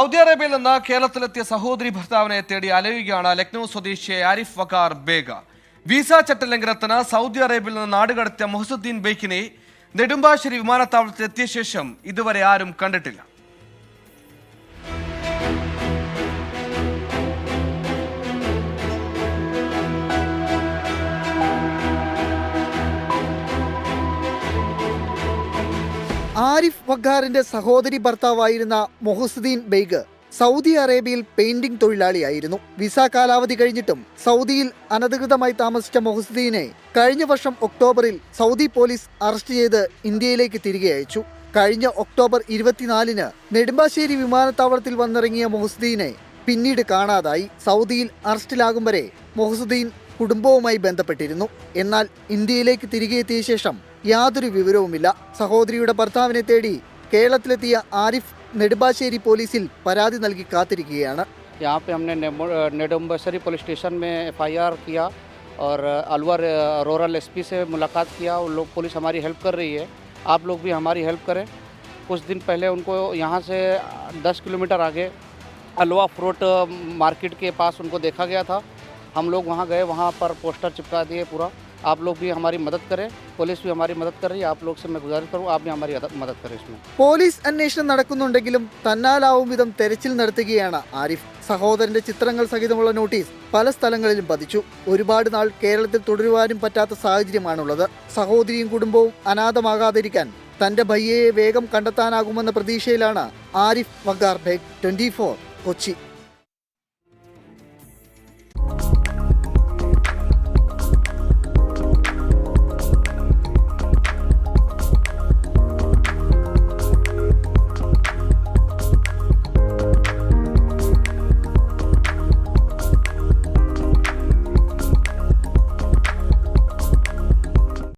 Saudi അറേബ്യയിൽ നിന്ന് കേരളത്തിലെത്തിയ സഹോദരി ഭർത്താവിനെ തേടി അലയുകയാണ് ലക്നൌ സ്വദേശി ആരിഫ് വഖാർ ബേഗ. വിസ ചട്ടലംഘനത്തിന് സൗദി അറേബ്യയിൽ നിന്ന് നാടുകടത്തിയ മുഹസുദ്ദീൻ ബേഗിനെ നെടുമ്പാശ്ശേരി വിമാനത്താവളത്തിൽ എത്തിയ ശേഷം ഇതുവരെ ആരും കണ്ടിട്ടില്ല. ആരിഫ് വഖാറിന്റെ സഹോദരി ഭർത്താവായിരുന്ന മുഹസുദ്ദീൻ ബേഗ് സൗദി അറേബ്യയിൽ പെയിന്റിംഗ് തൊഴിലാളിയായിരുന്നു. വിസ കാലാവധി കഴിഞ്ഞിട്ടും സൗദിയിൽ അനധികൃതമായി താമസിച്ച മുഹസുദ്ദീനെ കഴിഞ്ഞ വർഷം ഒക്ടോബറിൽ സൗദി പോലീസ് അറസ്റ്റ് ചെയ്ത് ഇന്ത്യയിലേക്ക് തിരികെ അയച്ചു. കഴിഞ്ഞ ഒക്ടോബർ 24-ന് നെടുമ്പാശ്ശേരി വിമാനത്താവളത്തിൽ വന്നിറങ്ങിയ മുഹസുദ്ദീനെ പിന്നീട് കാണാതായി. സൗദിയിൽ അറസ്റ്റിലാകും വരെ മുഹസുദ്ദീൻ കുടുംബവുമായി ബന്ധപ്പെട്ടിരുന്നു. എന്നാൽ ഇന്ത്യയിലേക്ക് തിരികെ എത്തിയ ശേഷം യാതൊരു വിവരവുമില്ല. സഹോദരിയുടെ ഭർത്താവിനെ തേടി കേരളത്തിലെത്തിയ ആരിഫ് നെടുമ്പാശ്ശേരി പോലീസിൽ പരാതി നൽകി കാത്തിരിക്കുകയാണ്. यहाँ पे हमने नेडुम्बश्शेरी पुलिस स्टेशन में FIR किया और अलवर रूरल SP से मुलाकात किया. उन लोग पुलिस हमारी हेल्प कर रही है. आप लोग भी हमारी हेल्प करें. कुछ दिन पहले उनको यहाँ से 10 किलोमीटर आगे अलवा फ्रूट मार्केट के पास उनको देखा गया था. हम लोग वहाँ गए, वहाँ पर पोस्टर चिपका दिए पूरा. आप लोग भी हमारी मदद करें. पुलिस भी हमारी मदद कर रही है. आप लोग से मैं गुजारिश करूँ, आप भी हमारी मदद करें इसमें. പോലീസ് അന്വേഷണം നടക്കുന്നുണ്ടെങ്കിലും തന്നാലാവും വിധം തെരച്ചിൽ നടത്തുകയാണ് ആരിഫ്. സഹോദരന്റെ ചിത്രങ്ങൾ സഹിതമുള്ള നോട്ടീസ് പല സ്ഥലങ്ങളിലും പതിച്ചു. ഒരുപാട് നാൾ കേരളത്തിൽ തുടരുവാനും പറ്റാത്ത സാഹചര്യമാണുള്ളത്. സഹോദരിയും കുടുംബവും അനാഥമാകാതിരിക്കാൻ തന്റെ ഭയ്യയെ വേഗം കണ്ടെത്താനാകുമെന്ന പ്രതീക്ഷയിലാണ് ആരിഫ് വഖാർ ബേഗ്. 24 കൊച്ചി.